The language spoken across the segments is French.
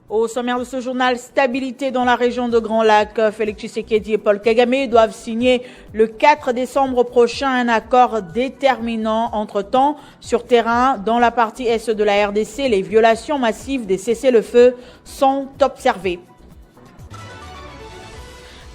Au sommaire de ce journal, stabilité dans la région de Grand Lac. Félix Tshisekedi et Paul Kagame doivent signer le 4 décembre prochain un accord déterminant. Entre-temps, sur terrain, dans la partie est de la RDC, les violations massives des cessez-le-feu sont observées.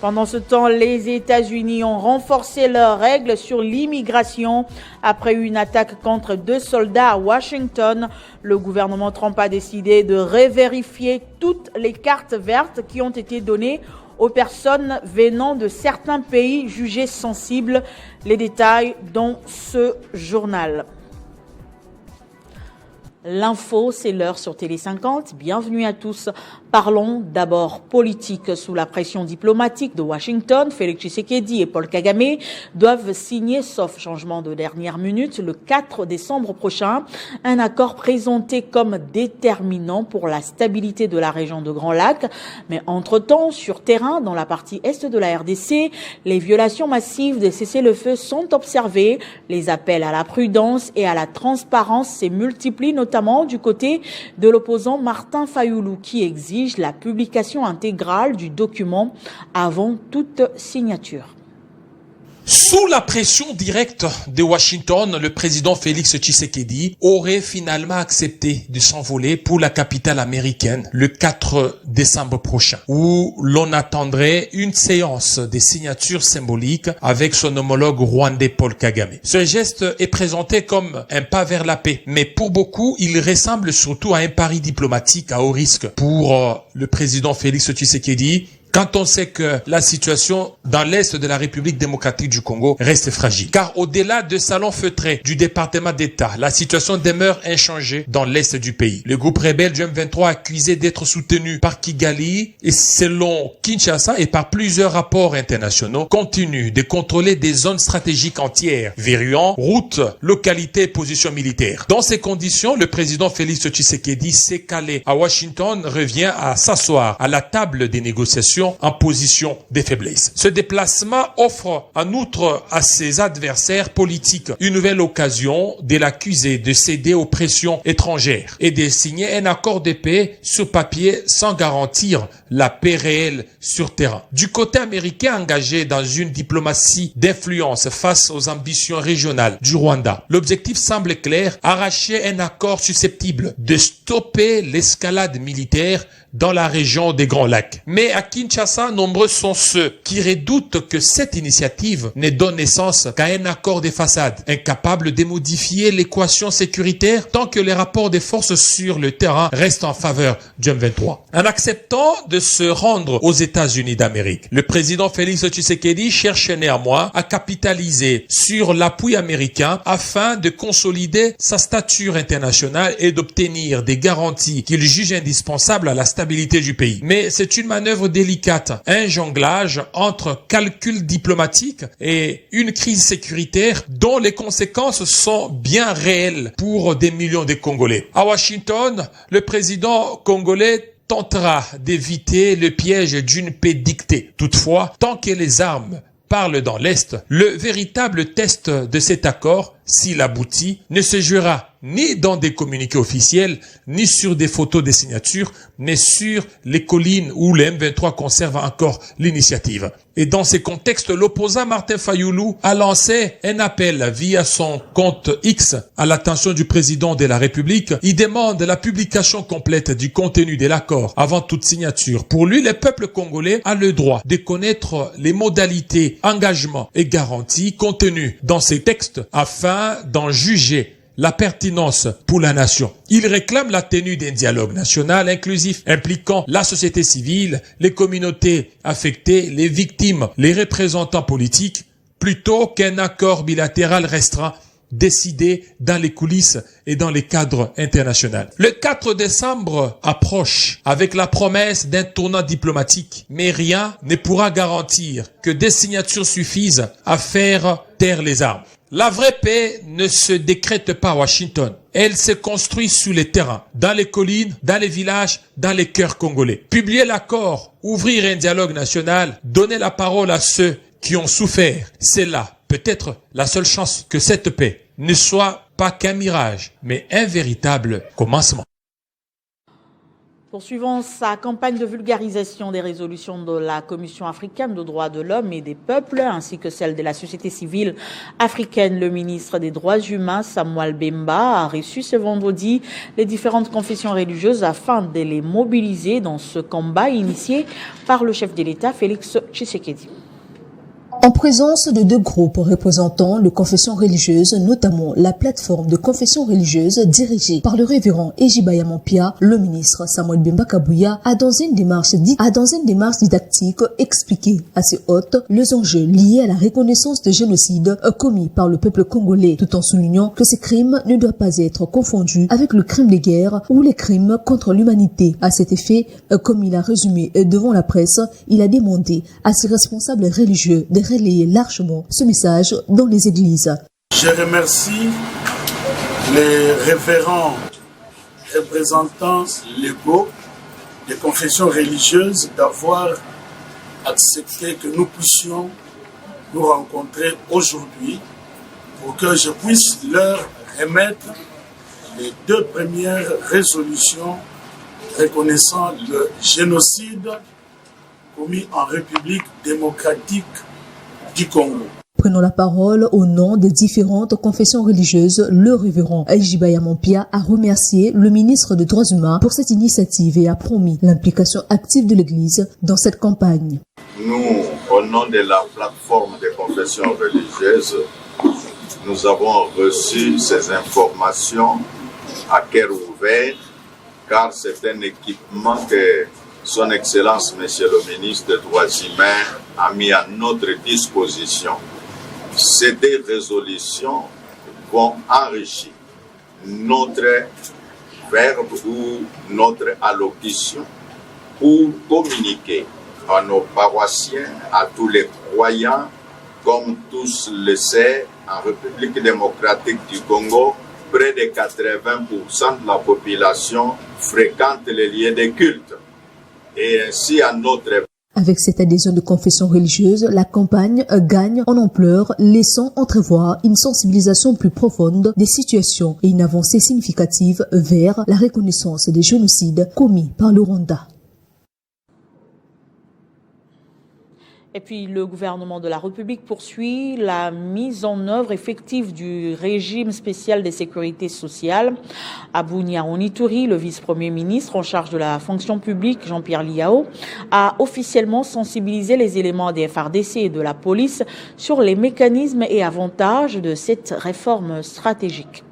Pendant ce temps, les États-Unis ont renforcé leurs règles sur l'immigration après une attaque contre 2 soldats à Washington. Le gouvernement Trump a décidé de revérifier toutes les cartes vertes qui ont été données aux personnes venant de certains pays jugés sensibles. Les détails dans ce journal. L'info, c'est l'heure sur Télé 50. Bienvenue à tous. Parlons d'abord politique. Sous la pression diplomatique de Washington, Félix Tshisekedi et Paul Kagame doivent signer, sauf changement de dernière minute, le 4 décembre prochain, un accord présenté comme déterminant pour la stabilité de la région de Grand Lac. Mais entre-temps, sur terrain, dans la partie est de la RDC, les violations massives des cessez-le-feu sont observées. Les appels à la prudence et à la transparence se multiplient, notamment du côté de l'opposant Martin Fayoulou, qui exige la publication intégrale du document avant toute signature. Sous la pression directe de Washington, le président Félix Tshisekedi aurait finalement accepté de s'envoler pour la capitale américaine le 4 décembre prochain, où l'on attendrait une séance de signatures symboliques avec son homologue rwandais Paul Kagame. Ce geste est présenté comme un pas vers la paix, mais pour beaucoup, il ressemble surtout à un pari diplomatique à haut risque pour le président Félix Tshisekedi, quand on sait que la situation dans l'est de la République démocratique du Congo reste fragile. Car au-delà de salons feutrés du département d'État, la situation demeure inchangée dans l'est du pays. Le groupe rebelle du M23 accusé d'être soutenu par Kigali et selon Kinshasa et par plusieurs rapports internationaux continue de contrôler des zones stratégiques entières, verrouillant routes, localités et positions militaires. Dans ces conditions, le président Félix Tshisekedi s'est calé à Washington, revient à s'asseoir à la table des négociations en position de faiblesse. Ce déplacement offre en outre à ses adversaires politiques une nouvelle occasion de l'accuser de céder aux pressions étrangères et de signer un accord de paix sur papier sans garantir la paix réelle sur terrain. Du côté américain engagé dans une diplomatie d'influence face aux ambitions régionales du Rwanda, l'objectif semble clair, arracher un accord susceptible de stopper l'escalade militaire dans la région des Grands Lacs. Mais à Kinshasa, nombreux sont ceux qui redoutent que cette initiative ne donne naissance qu'à un accord de façade, incapable de modifier l'équation sécuritaire tant que les rapports des forces sur le terrain restent en faveur du M23. En acceptant de se rendre aux États-Unis d'Amérique, le président Félix Tshisekedi cherche néanmoins à capitaliser sur l'appui américain afin de consolider sa stature internationale et d'obtenir des garanties qu'il juge indispensables à la stabilité du pays. Mais c'est une manœuvre délicate, un jonglage entre calculs diplomatiques et une crise sécuritaire dont les conséquences sont bien réelles pour des millions de Congolais. À Washington, le président congolais tentera d'éviter le piège d'une paix dictée. Toutefois, tant que les armes parlent dans l'Est, le véritable test de cet accord, s'il aboutit, ne se jouera ni dans des communiqués officiels, ni sur des photos des signatures, mais sur les collines où le M23 conserve encore l'initiative. Et dans ces contextes, l'opposant Martin Fayoulou a lancé un appel via son compte X à l'attention du président de la République. Il demande la publication complète du contenu de l'accord avant toute signature. Pour lui, le peuple congolais a le droit de connaître les modalités, engagements et garanties contenues dans ces textes afin d'en juger la pertinence pour la nation. Il réclame la tenue d'un dialogue national inclusif impliquant la société civile, les communautés affectées, les victimes, les représentants politiques, plutôt qu'un accord bilatéral restreint décidées dans les coulisses et dans les cadres internationaux. Le 4 décembre approche avec la promesse d'un tournant diplomatique, mais rien ne pourra garantir que des signatures suffisent à faire taire les armes. La vraie paix ne se décrète pas à Washington. Elle se construit sur les terrains, dans les collines, dans les villages, dans les cœurs congolais. Publier l'accord, ouvrir un dialogue national, donner la parole à ceux qui ont souffert, c'est là peut-être la seule chance que cette paix ne soit pas qu'un mirage, mais un véritable commencement. Poursuivant sa campagne de vulgarisation des résolutions de la Commission africaine des droits de l'homme et des peuples, ainsi que celle de la société civile africaine, le ministre des Droits humains, Samuel Bemba, a reçu ce vendredi les différentes confessions religieuses afin de les mobiliser dans ce combat initié par le chef de l'État, Félix Tshisekedi. En présence de 2 groupes représentant les confessions religieuses, notamment la plateforme de confessions religieuses dirigée par le révérend Ejibaya Mampia, le ministre Samuel Bemba Kabouya a dans une démarche didactique expliqué à ses hôtes les enjeux liés à la reconnaissance de génocide commis par le peuple congolais, tout en soulignant que ces crimes ne doivent pas être confondus avec le crime de guerre ou les crimes contre l'humanité. À cet effet, comme il a résumé devant la presse, il a demandé à ses responsables religieux de relayer largement ce message dans les églises. Je remercie les révérends représentants légaux des confessions religieuses d'avoir accepté que nous puissions nous rencontrer aujourd'hui pour que je puisse leur remettre les 2 premières résolutions reconnaissant le génocide commis en République démocratique du Congo. Prenant la parole au nom des différentes confessions religieuses, le révérend Ejibaya Mampia a remercié le ministre des Droits humains pour cette initiative et a promis l'implication active de l'Église dans cette campagne. Nous, au nom de la plateforme des confessions religieuses, nous avons reçu ces informations à cœur ouvert, car c'est un équipement que Son Excellence, Monsieur le ministre des Droits humains, a mis à notre disposition. Ces 2 résolutions vont enrichir notre verbe ou notre allocution pour communiquer à nos paroissiens, à tous les croyants, comme tous le savent, en République démocratique du Congo, près de 80% de la population fréquente les lieux de culte. Et ainsi à notre... Avec cette adhésion de confession religieuse, la campagne gagne en ampleur, laissant entrevoir une sensibilisation plus profonde des situations et une avancée significative vers la reconnaissance des génocides commis par le Rwanda. Et puis, le gouvernement de la République poursuit la mise en œuvre effective du régime spécial de sécurité sociale. Abounia Onitouri, le vice-premier ministre en charge de la fonction publique, Jean-Pierre Liao, a officiellement sensibilisé les éléments des FARDC et de la police sur les mécanismes et avantages de cette réforme stratégique.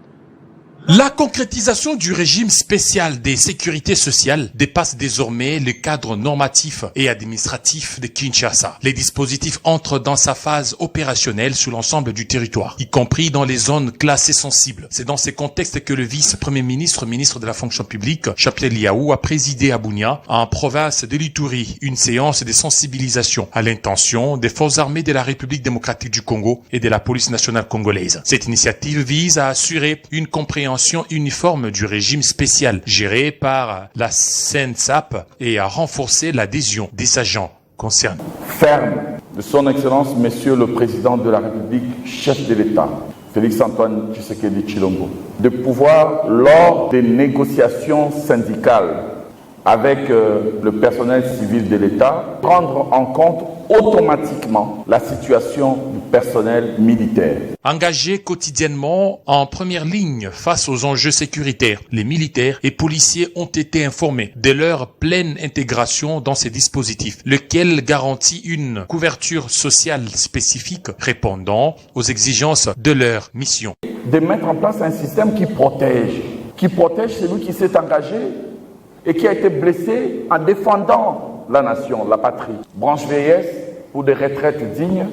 La concrétisation du régime spécial des sécurités sociales dépasse désormais le cadre normatif et administratif de Kinshasa. Les dispositifs entrent dans sa phase opérationnelle sur l'ensemble du territoire, y compris dans les zones classées sensibles. C'est dans ces contextes que le vice-premier ministre, ministre de la fonction publique, Jean-Pierre Liao, a présidé à Bunia, en province de l'Ituri, une séance de sensibilisation à l'intention des forces armées de la République démocratique du Congo et de la police nationale congolaise. Cette initiative vise à assurer une compréhension uniforme du régime spécial géré par la CNSAP et à renforcer l'adhésion des agents concernés. Ferme de son Excellence, Monsieur le Président de la République, chef de l'État, Félix Antoine Tshisekedi Tshilombo, de pouvoir, lors des négociations syndicales avec le personnel civil de l'État, prendre en compte automatiquement la situation du personnel militaire. Engagés quotidiennement en première ligne face aux enjeux sécuritaires, les militaires et policiers ont été informés de leur pleine intégration dans ces dispositifs, lequel garantit une couverture sociale spécifique répondant aux exigences de leur mission. De mettre en place un système qui protège celui qui s'est engagé et qui a été blessé en défendant la nation, la patrie. Branche vieillesse pour des retraites dignes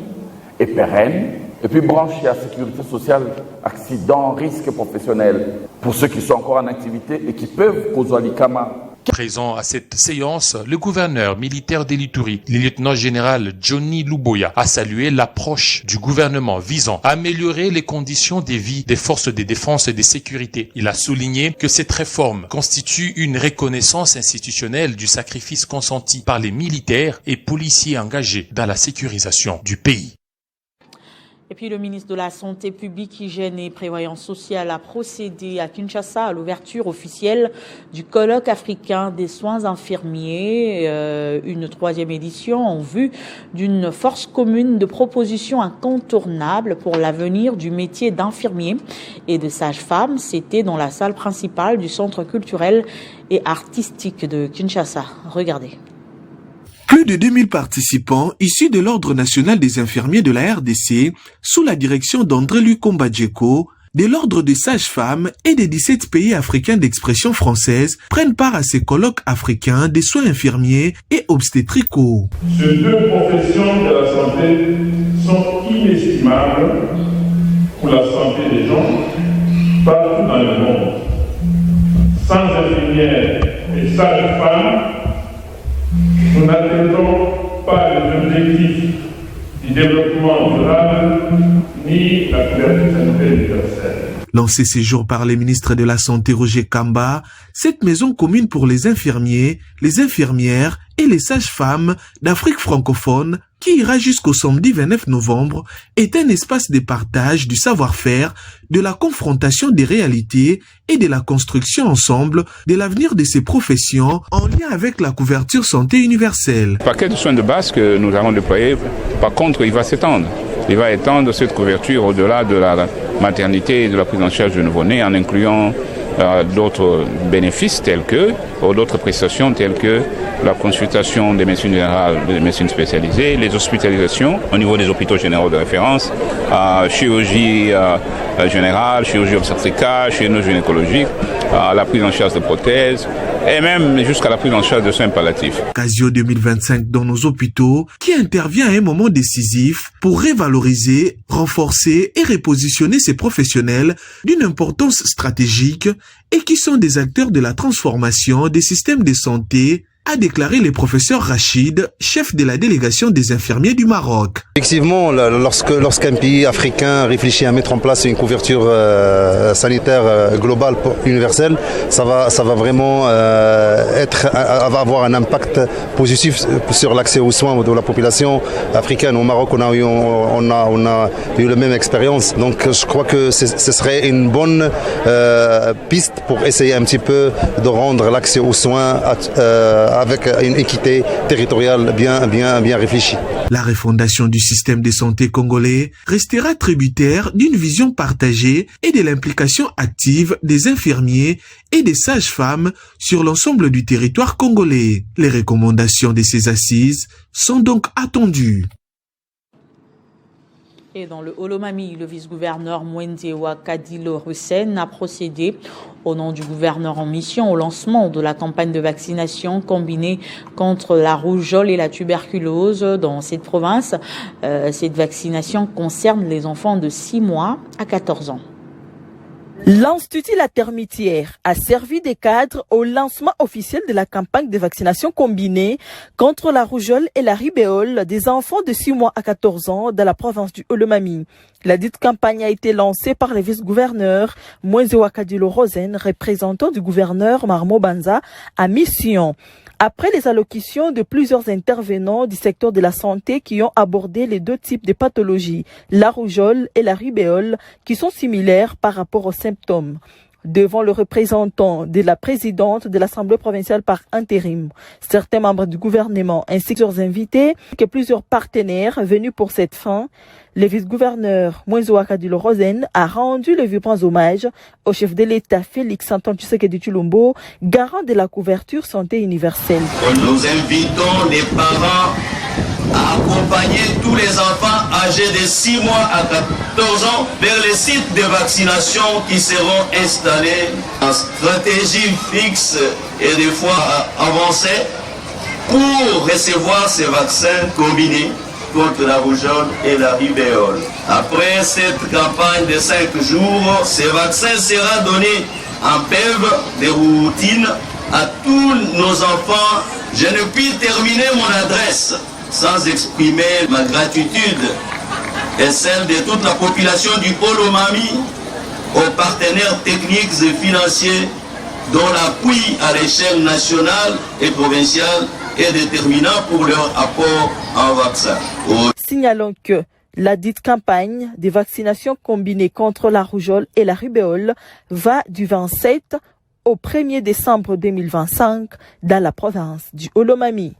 et pérennes Et puis brancher à sécurité sociale, accidents, risques professionnels, pour ceux qui sont encore en activité et qui peuvent causer l'ICAMA. Présent à cette séance, le gouverneur militaire d'Elituri, le lieutenant-général Johnny Luboya, a salué l'approche du gouvernement visant à améliorer les conditions de vie des forces de défense et de sécurité. Il a souligné que cette réforme constitue une reconnaissance institutionnelle du sacrifice consenti par les militaires et policiers engagés dans la sécurisation du pays. Et puis le ministre de la Santé publique, Hygiène et Prévoyance sociale a procédé à Kinshasa à l'ouverture officielle du colloque africain des soins infirmiers, une 3e édition en vue d'une force commune de propositions incontournables pour l'avenir du métier d'infirmier et de sage-femme. C'était dans la salle principale du Centre culturel et artistique de Kinshasa. Regardez. Plus de 2000 participants issus de l'Ordre national des infirmiers de la RDC, sous la direction d'André Lukomba Djeko, de l'Ordre des sages-femmes et des 17 pays africains d'expression française, prennent part à ces colloques africains des soins infirmiers et obstétricaux. Ces deux professions de la santé sont inestimables pour la santé des gens partout dans le monde. Sans infirmières et sages-femmes, nous n'atteindrons pas les objectifs du développement durable ni la couverture sanitaire universelle. Lancée ces jours par les ministres de la Santé Roger Kamba, cette maison commune pour les infirmiers, les infirmières et les sages-femmes d'Afrique francophone, qui ira jusqu'au samedi 29 novembre, est un espace de partage du savoir-faire, de la confrontation des réalités et de la construction ensemble de l'avenir de ces professions en lien avec la couverture santé universelle. Le paquet de soins de base que nous allons déployer, par contre, il va s'étendre. Il va étendre cette couverture au-delà de la maternité et de la prise en charge de nouveau-nés en incluant d'autres bénéfices tels que, ou d'autres prestations telles que la consultation des médecines générales, des médecines spécialisées, les hospitalisations au niveau des hôpitaux généraux de référence, chirurgie générale, chirurgie obstétricale, chirurgie gynécologique, la prise en charge de prothèses et même jusqu'à la prise en charge de soins palliatifs. Casio 2025 dans nos hôpitaux qui intervient à un moment décisif pour revaloriser, renforcer et repositionner ces professionnels d'une importance stratégique et qui sont des acteurs de la transformation des systèmes de santé, a déclaré le professeur Rachid, chef de la délégation des infirmiers du Maroc. Effectivement, lorsqu'un pays africain réfléchit à mettre en place une couverture sanitaire globale universelle, ça va vraiment avoir un impact positif sur l'accès aux soins de la population africaine. Au Maroc, on a eu la même expérience. Donc je crois que ce serait une bonne piste pour essayer un petit peu de rendre l'accès aux soins avec une équité territoriale bien réfléchie. La refondation du système de santé congolais restera tributaire d'une vision partagée et de l'implication active des infirmiers et des sages-femmes sur l'ensemble du territoire congolais. Les recommandations de ces assises sont donc attendues. Et dans le Holomami, le vice-gouverneur Mwenzewa Kadilo Hussein a procédé au nom du gouverneur en mission au lancement de la campagne de vaccination combinée contre la rougeole et la tuberculose dans cette province. Cette vaccination concerne les enfants de 6 mois à 14 ans. L'Institut La Termitière a servi de cadre au lancement officiel de la campagne de vaccination combinée contre la rougeole et la rubéole des enfants de 6 mois à 14 ans dans la province du Holomami. La dite campagne a été lancée par le vice-gouverneur Mwenzewa Kadilo Rosen, représentant du gouverneur Marmo Banza à mission. Après les allocutions de plusieurs intervenants du secteur de la santé qui ont abordé les deux types de pathologies, la rougeole et la rubéole, qui sont similaires par rapport aux symptômes. Devant le représentant de la présidente de l'Assemblée provinciale par intérim, certains membres du gouvernement ainsi que leurs invités, que plusieurs partenaires venus pour cette fin, le vice-gouverneur Mwenzewa Kadilo Rosen a rendu le vibrant hommage au chef de l'État Félix Antoine Tshisekedi Tshilombo, garant de la couverture santé universelle. Nous invitons les parents à accompagner tous les enfants âgés de 6 mois à 14 ans vers les sites de vaccination qui seront installés en stratégie fixe et des fois avancée pour recevoir ces vaccins combinés contre la rougeole et la rubéole. Après cette campagne de 5 jours, ce vaccin sera donné en PEV de routine à tous nos enfants. Je ne puis terminer mon adresse sans exprimer ma gratitude et celle de toute la population du Olomami, aux partenaires techniques et financiers dont l'appui à l'échelle nationale et provinciale est déterminant pour leur apport en vaccin. Signalons que la dite campagne des vaccinations combinées contre la rougeole et la rubéole va du 27 au 1er décembre 2025 dans la province du Olomami.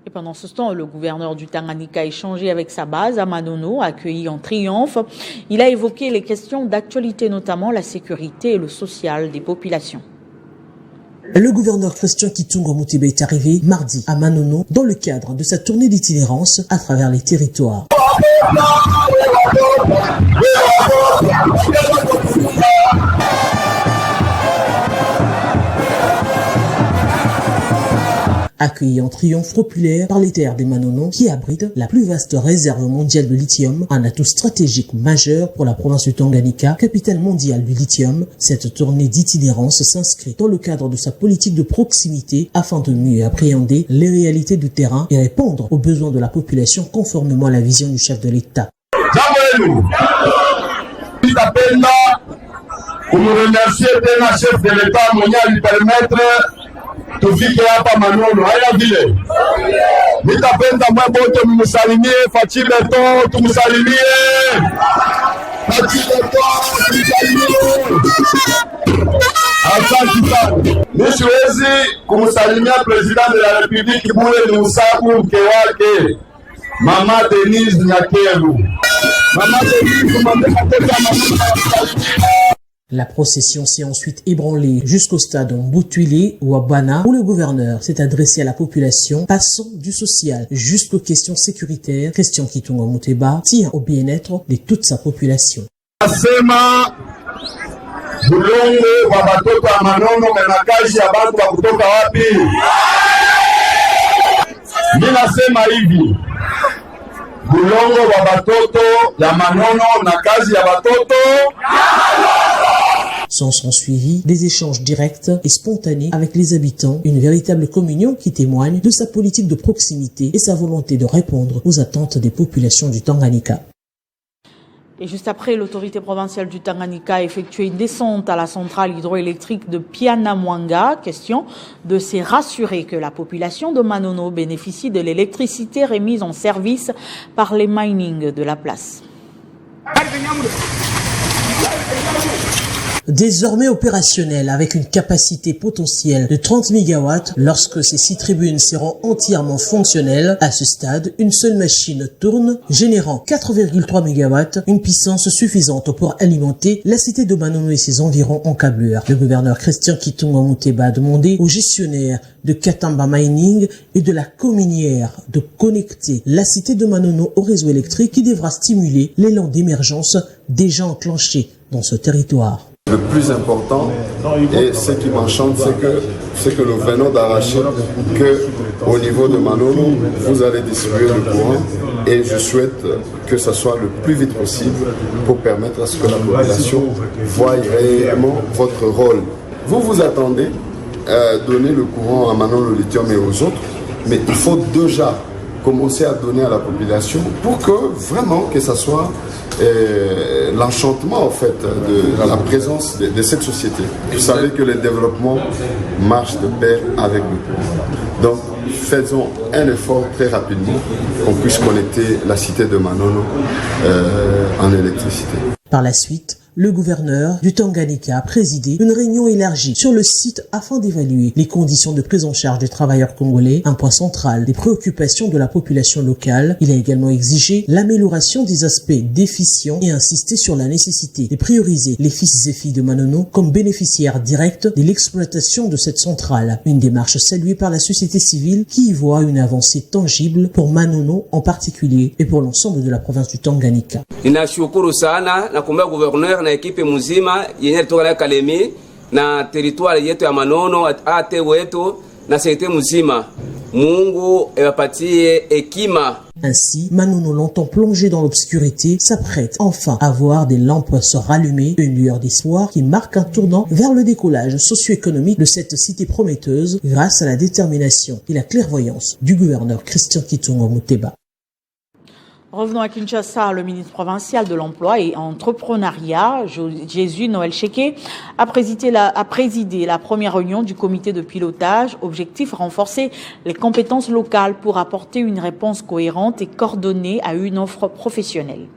Et pendant ce temps, le gouverneur du Tanganyika a échangé avec sa base à Manono, accueilli en triomphe. Il a évoqué les questions d'actualité, notamment la sécurité et le social des populations. Le gouverneur Christian Kitungo Muteba est arrivé mardi à Manono dans le cadre de sa tournée d'itinérance à travers les territoires. Accueilli en triomphe populaire par les terres des Manono qui abritent la plus vaste réserve mondiale de lithium, un atout stratégique majeur pour la province du Tanganyika, capitale mondiale du lithium. Cette tournée d'itinérance s'inscrit dans le cadre de sa politique de proximité afin de mieux appréhender les réalités du terrain et répondre aux besoins de la population conformément à la vision du chef de l'État. Pour nous remercier d'un chef de l'État mondial lui permettre tufike hapa Manono haya vile nitapenda mwabote mmusalimie Fachi Beton, tumsalimie Fachi Beton, tumsalimie. Asante sana. Nisiwezi kumsalimia president de la République bure ni usabu mke wake Mama Denise Nyakeru. Mama Denise kumandeka La procession s'est ensuite ébranlée jusqu'au stade Mbutwili ou à Bana où le gouverneur s'est adressé à la population, passant du social jusqu'aux questions sécuritaires. Christian Kitungo Muteba tient au bien-être de toute sa population. Nasema bulongo wa batoto wa Manono menakaji ya bantu wa kutoka wapi? Ninasema hivi, bulongo wa batoto ya Manono na kazi ya batoto. S'en sont suivis des échanges directs et spontanés avec les habitants, une véritable communion qui témoigne de sa politique de proximité et sa volonté de répondre aux attentes des populations du Tanganyika. Et juste après, l'autorité provinciale du Tanganyika a effectué une descente à la centrale hydroélectrique de Pianamwanga. Question de se rassurer que la population de Manono bénéficie de l'électricité remise en service par les mining de la place. Désormais opérationnel avec une capacité potentielle de 30 MW, lorsque ces 6 tribunes seront entièrement fonctionnelles, à ce stade, une seule machine tourne, générant 4,3 MW, une puissance suffisante pour alimenter la cité de Manono et ses environs en câblure. Le gouverneur Christian Kitungo Muteba a demandé aux gestionnaires de Katamba Mining et de la cominière de connecter la cité de Manono au réseau électrique qui devra stimuler l'élan d'émergence déjà enclenché dans ce territoire. Le plus important et ce qui m'enchante, c'est que nous venons d'arracher que au niveau de Manono, vous allez distribuer le courant et je souhaite que ce soit le plus vite possible pour permettre à ce que la population voie réellement votre rôle. Vous vous attendez à donner le courant à Manono, le lithium et aux autres, mais il faut déjà commencer à donner à la population pour que vraiment que ça soit l'enchantement en fait de la présence de cette société. Vous savez que le développement marche de pair avec nous. Donc faisons un effort très rapidement qu'on puisse connecter la cité de Manono en électricité. Par la suite, le gouverneur du Tanganyika a présidé une réunion élargie sur le site afin d'évaluer les conditions de prise en charge des travailleurs congolais, un point central des préoccupations de la population locale. Il a également exigé l'amélioration des aspects déficients et insisté sur la nécessité de prioriser les fils et filles de Manono comme bénéficiaires directs de l'exploitation de cette centrale. Une démarche saluée par la société civile qui y voit une avancée tangible pour Manono en particulier et pour l'ensemble de la province du Tanganyika. Ninashukuru sana na kumbea gouverneur na ekipe mzima yenye toka na Kalemi na territoire yetu ya Manono ate wetu na sete mzima Mungu ewapatie hekima. Ainsi, Manono, longtemps plongé dans l'obscurité, s'apprête enfin à voir des lampes se rallumer, une lueur d'espoir qui marque un tournant vers le décollage socio-économique de cette cité prometteuse grâce à la détermination et la clairvoyance du gouverneur Christian Kitungo Muteba. Revenons à Kinshasa. Le ministre provincial de l'Emploi et Entrepreneuriat, Jésus Noël Cheke, a présidé la première réunion du comité de pilotage. Objectif, renforcer les compétences locales pour apporter une réponse cohérente et coordonnée à une offre professionnelle.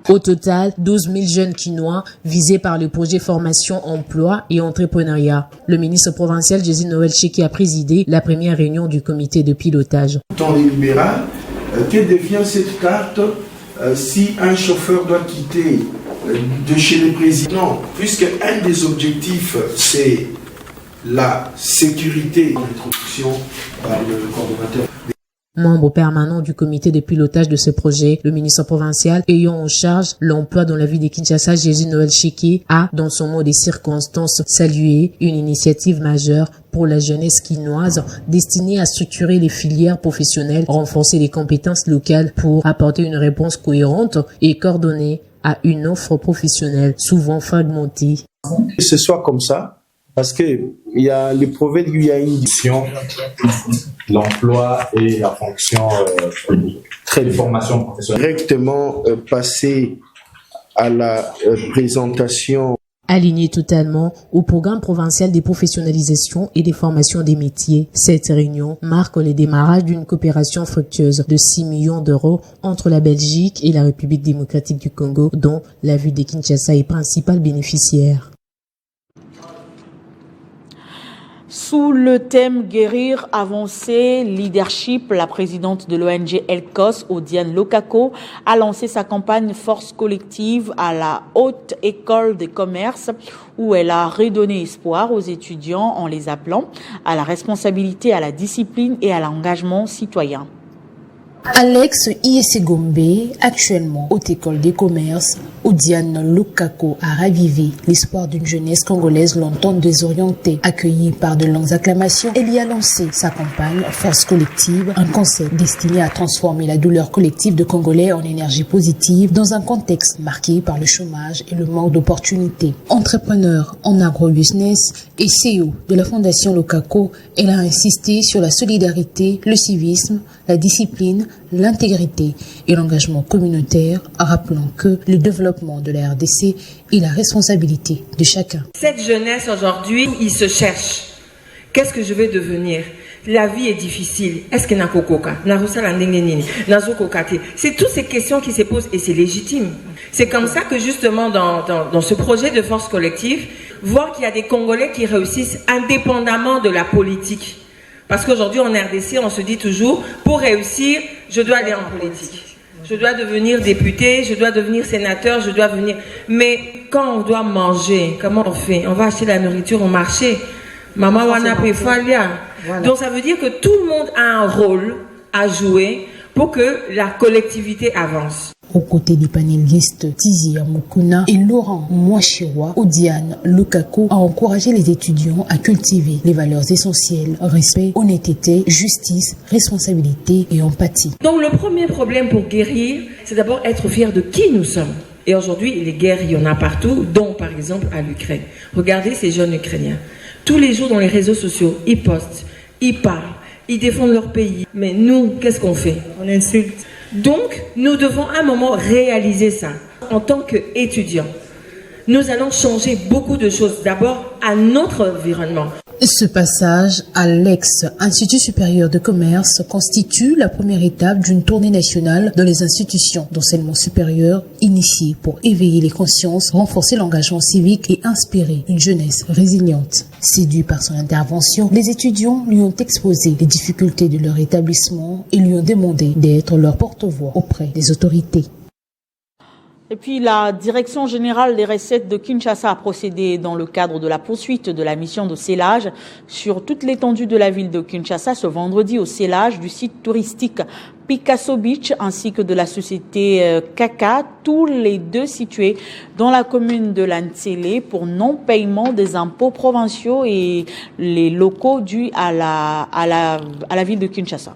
Au total, 12 000 jeunes Quinois visés par le projet formation, emploi et entrepreneuriat. Le ministre provincial Jésus Noël Cheke a présidé la première réunion du comité de pilotage. Dans les libérales, que devient cette carte si un chauffeur doit quitter de chez les présidents, puisque un des objectifs c'est la sécurité, l'introduction par le coordonnateur. Membre permanent du comité de pilotage de ce projet, le ministre provincial ayant en charge l'emploi dans la ville de Kinshasa, Jésus Noël Cheke, a, dans son mot des circonstances, salué une initiative majeure pour la jeunesse quinoise destinée à structurer les filières professionnelles, renforcer les compétences locales pour apporter une réponse cohérente et coordonnée à une offre professionnelle souvent fragmentée. Que ce soit comme ça, parce que il y a les proverbes, il y a une vision, l'emploi et la fonction très de formation professionnelle. Directement passer à la présentation. Aligné totalement au programme provincial des professionnalisations et des formations des métiers. Cette réunion marque le démarrage d'une coopération fructueuse de 6 millions d'euros entre la Belgique et la République démocratique du Congo, dont la ville de Kinshasa est principale bénéficiaire. Sous le thème Guérir, avancer, leadership, la présidente de l'ONG ELCOS, Odiane Lokako, a lancé sa campagne Force collective à la Haute École de Commerce, où elle a redonné espoir aux étudiants en les appelant à la responsabilité, à la discipline et à l'engagement citoyen. Alex Iesegombe, actuellement Haute École des Commerces, Odiane Lokako a ravivé l'espoir d'une jeunesse congolaise longtemps désorientée. Accueillie par de longues acclamations, elle y a lancé sa campagne Force collective, un concept destiné à transformer la douleur collective de Congolais en énergie positive dans un contexte marqué par le chômage et le manque d'opportunités. Entrepreneur en agro-business et CEO de la Fondation Lokako, elle a insisté sur la solidarité, le civisme, la discipline, l'intégrité et l'engagement communautaire, rappelant que le développement de la RDC est la responsabilité de chacun. Cette jeunesse aujourd'hui, ils se cherchent. Qu'est-ce que je vais devenir? La vie est difficile. Est-ce que c'est toutes ces questions qui se posent et c'est légitime. C'est comme ça que justement dans ce projet de force collective, voir qu'il y a des Congolais qui réussissent indépendamment de la politique. Parce qu'aujourd'hui, en RDC, on se dit toujours, pour réussir, je dois aller en politique. Je dois devenir député, je dois devenir sénateur, je dois venir... Mais quand on doit manger, comment on fait? On va acheter la nourriture au marché. Maman wana pefalia. Donc ça veut dire que tout le monde a un rôle à jouer pour que la collectivité avance. Aux côtés des panélistes Tizia Mukuna et Laurent Mwashirwa, Odiane Lokako a encouragé les étudiants à cultiver les valeurs essentielles, respect, honnêteté, justice, responsabilité et empathie. Donc le premier problème pour guérir, c'est d'abord être fier de qui nous sommes. Et aujourd'hui, les guerres, il y en a partout, dont par exemple à l'Ukraine. Regardez ces jeunes Ukrainiens. Tous les jours dans les réseaux sociaux, ils postent, ils parlent, ils défendent leur pays. Mais nous, qu'est-ce qu'on fait? On insulte. Donc, nous devons à un moment réaliser ça. En tant qu'étudiants, nous allons changer beaucoup de choses. D'abord, à notre environnement. Ce passage à l'ex-Institut supérieur de commerce constitue la première étape d'une tournée nationale dans les institutions d'enseignement supérieur initiée pour éveiller les consciences, renforcer l'engagement civique et inspirer une jeunesse résiliente. Séduits par son intervention, les étudiants lui ont exposé les difficultés de leur établissement et lui ont demandé d'être leur porte-voix auprès des autorités. Et puis la Direction générale des recettes de Kinshasa a procédé dans le cadre de la poursuite de la mission de scellage sur toute l'étendue de la ville de Kinshasa ce vendredi au scellage du site touristique Picasso Beach ainsi que de la société Kaka, tous les deux situés dans la commune de Lantsele pour non-paiement des impôts provinciaux et les locaux dus à la ville de Kinshasa.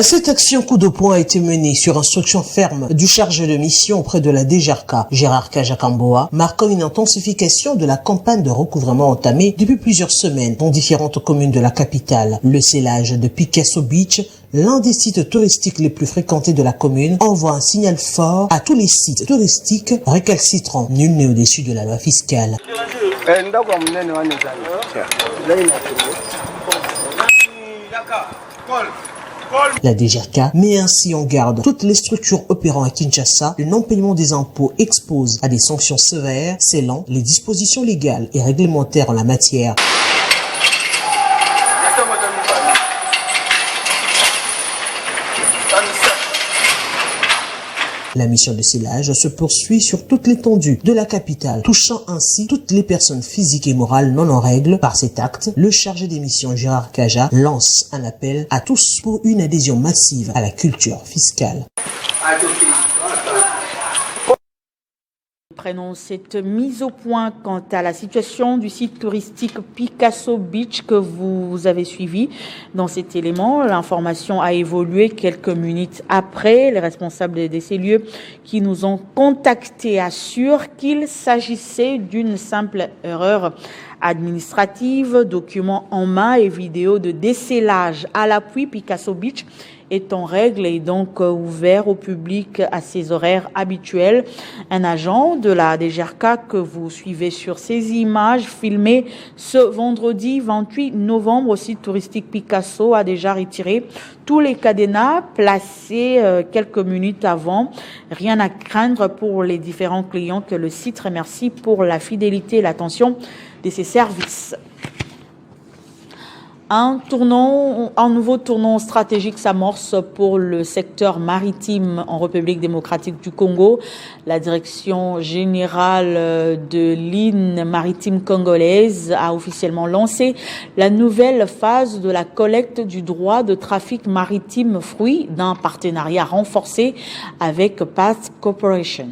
Cette action coup de poing a été menée sur instruction ferme du chargé de mission auprès de la DGRK, Gérard Kajakamboa, marquant une intensification de la campagne de recouvrement entamée depuis plusieurs semaines dans différentes communes de la capitale. Le scellage de Picasso Beach, l'un des sites touristiques les plus fréquentés de la commune, envoie un signal fort à tous les sites touristiques récalcitrants. Nul n'est au-dessus de la loi fiscale. La DGRK met ainsi en garde toutes les structures opérant à Kinshasa. Le non-paiement des impôts expose à des sanctions sévères, scellant les dispositions légales et réglementaires en la matière. La mission de scellage se poursuit sur toute l'étendue de la capitale, touchant ainsi toutes les personnes physiques et morales non en règle. Par cet acte, le chargé des missions Gérard Kaja lance un appel à tous pour une adhésion massive à la culture fiscale. Prenons cette mise au point quant à la situation du site touristique Picasso Beach que vous avez suivi dans cet élément. L'information a évolué quelques minutes après. Les responsables de ces lieux qui nous ont contactés assurent qu'il s'agissait d'une simple erreur administrative. Documents en main et vidéos de décellage à l'appui. Picasso Beach est en règle et donc ouvert au public à ses horaires habituels. Un agent de la DGRK que vous suivez sur ces images filmées ce vendredi 28 novembre au site touristique Picasso a déjà retiré tous les cadenas placés quelques minutes avant. Rien à craindre pour les différents clients que le site remercie pour la fidélité et l'attention de ses services. Un nouveau tournant stratégique s'amorce pour le secteur maritime en République démocratique du Congo. La direction générale de l'île maritime congolaise a officiellement lancé la nouvelle phase de la collecte du droit de trafic maritime, fruit d'un partenariat renforcé avec Path Corporation.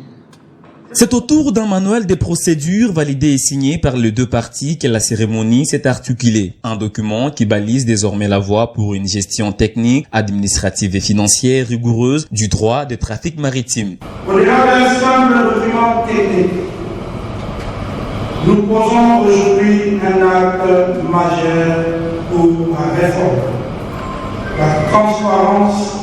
C'est autour d'un manuel des procédures validé et signé par les deux parties que la cérémonie s'est articulée. Un document qui balise désormais la voie pour une gestion technique, administrative et financière rigoureuse du droit des trafics maritimes. Au-delà d'un simple document technique, nous posons aujourd'hui un acte majeur pour la réforme, la transparence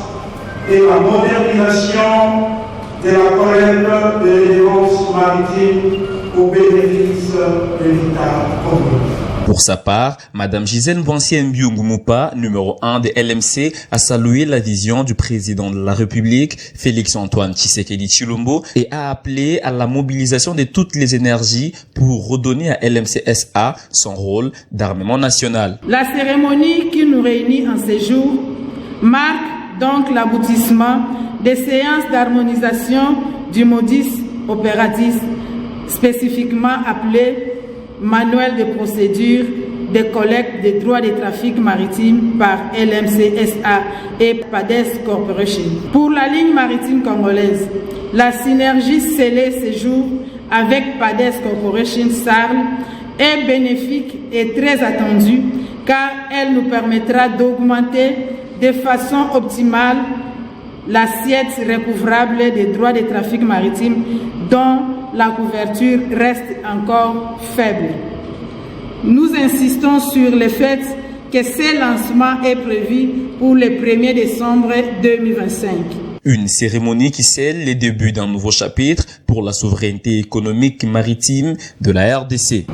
et la modernisation de la collecte de défense maritime au bénéfice de l'État congolais. Pour sa part, Madame Gisèle Boissier-Mbiungumupa, numéro 1 de LMC, a salué la vision du président de la République, Félix-Antoine Tshisekedi Tshilombo, et a appelé à la mobilisation de toutes les énergies pour redonner à LMC SA son rôle d'armement national. La cérémonie qui nous réunit en ces jours marque donc l'aboutissement des séances d'harmonisation du modus operatis, spécifiquement appelé Manuel de procédure de collecte des droits de trafic maritime par LMC SA et PADES Corporation. Pour la ligne maritime congolaise, la synergie scellée ces jours avec PADES Corporation SARL est bénéfique et très attendue car elle nous permettra d'augmenter de façon optimale l'assiette recouvrable des droits de trafic maritime dont la couverture reste encore faible. Nous insistons sur le fait que ce lancement est prévu pour le 1er décembre 2025. Une cérémonie qui scelle les débuts d'un nouveau chapitre pour la souveraineté économique maritime de la RDC.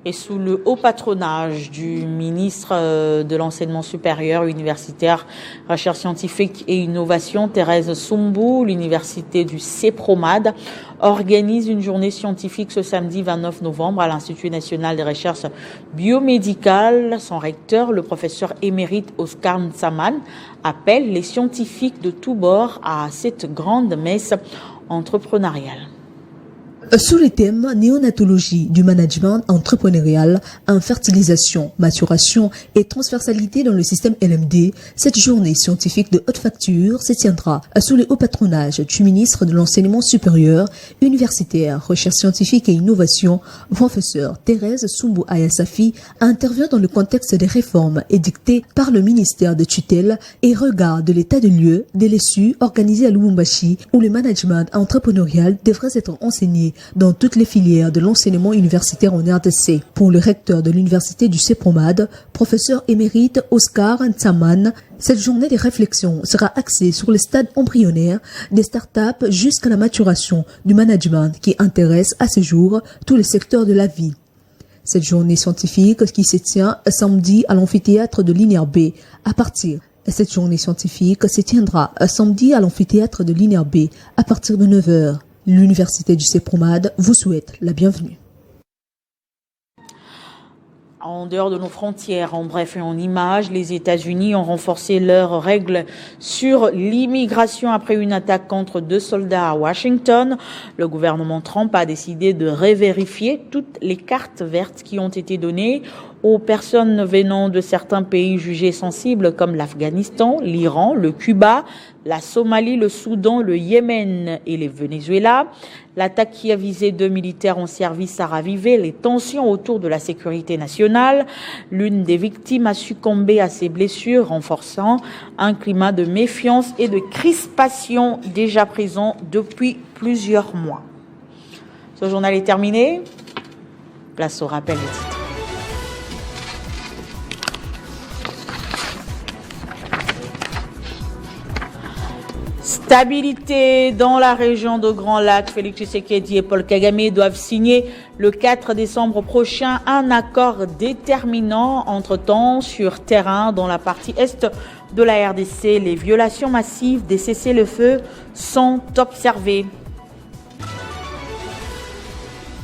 Et sous le haut patronage du ministre de l'Enseignement supérieur, universitaire, recherche scientifique et innovation, Thérèse Soumbou, l'université du CEPROMAD organise une journée scientifique ce samedi 29 novembre à l'Institut national des recherches biomédicales. Son recteur, le professeur émérite Oscar Ntsaman, appelle les scientifiques de tous bords à cette grande messe entrepreneuriale. Sous les thèmes néonatologie du management entrepreneurial, infertilisation, maturation et transversalité dans le système LMD, cette journée scientifique de haute facture se tiendra sous le haut patronage du ministre de l'Enseignement supérieur, universitaire, recherche scientifique et innovation, professeur Thérèse Soumbou Ayasafi, intervient dans le contexte des réformes édictées par le ministère de tutelle et regarde l'état de lieu des LSU organisés à Lubumbashi où le management entrepreneurial devrait être enseigné dans toutes les filières de l'enseignement universitaire en RDC. Pour le recteur de l'université du CEPROMAD, professeur émérite Oscar Ntsaman, cette journée de réflexion sera axée sur les stades embryonnaires des startups jusqu'à la maturation du management qui intéresse à ce jour tous les secteurs de la vie. Cette journée scientifique qui se tient samedi à l'amphithéâtre de l'INER B à partir Cette journée scientifique se tiendra samedi à l'amphithéâtre de l'INER B à partir de 9h. L'université du CEPROMAD vous souhaite la bienvenue. En dehors de nos frontières, en bref et en images, les États-Unis ont renforcé leurs règles sur l'immigration après une attaque contre 2 soldats à Washington. Le gouvernement Trump a décidé de revérifier toutes les cartes vertes qui ont été données aux personnes venant de certains pays jugés sensibles comme l'Afghanistan, l'Iran, le Cuba, la Somalie, le Soudan, le Yémen et le Venezuela. L'attaque qui a visé 2 militaires en service a ravivé les tensions autour de la sécurité nationale. L'une des victimes a succombé à ses blessures, renforçant un climat de méfiance et de crispation déjà présent depuis plusieurs mois. Ce journal est terminé. Place au rappel des titres. Stabilité dans la région de Grand Lac. Félix Tshisekedi et Paul Kagame doivent signer le 4 décembre prochain un accord déterminant. Entre-temps, sur terrain, dans la partie est de la RDC, les violations massives des cessez-le-feu sont observées.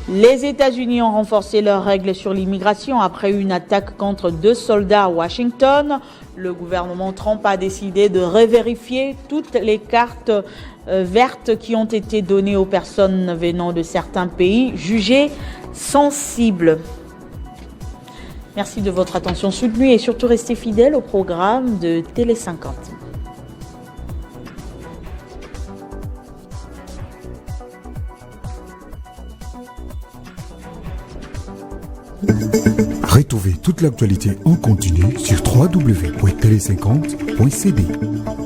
Les États-Unis ont renforcé leurs règles sur l'immigration après une attaque contre 2 soldats à Washington. Le gouvernement Trump a décidé de revérifier toutes les cartes vertes qui ont été données aux personnes venant de certains pays jugés sensibles. Merci de votre attention soutenue et surtout restez fidèles au programme de Télé 50. Retrouvez toute l'actualité en continu sur www.tele50.cd.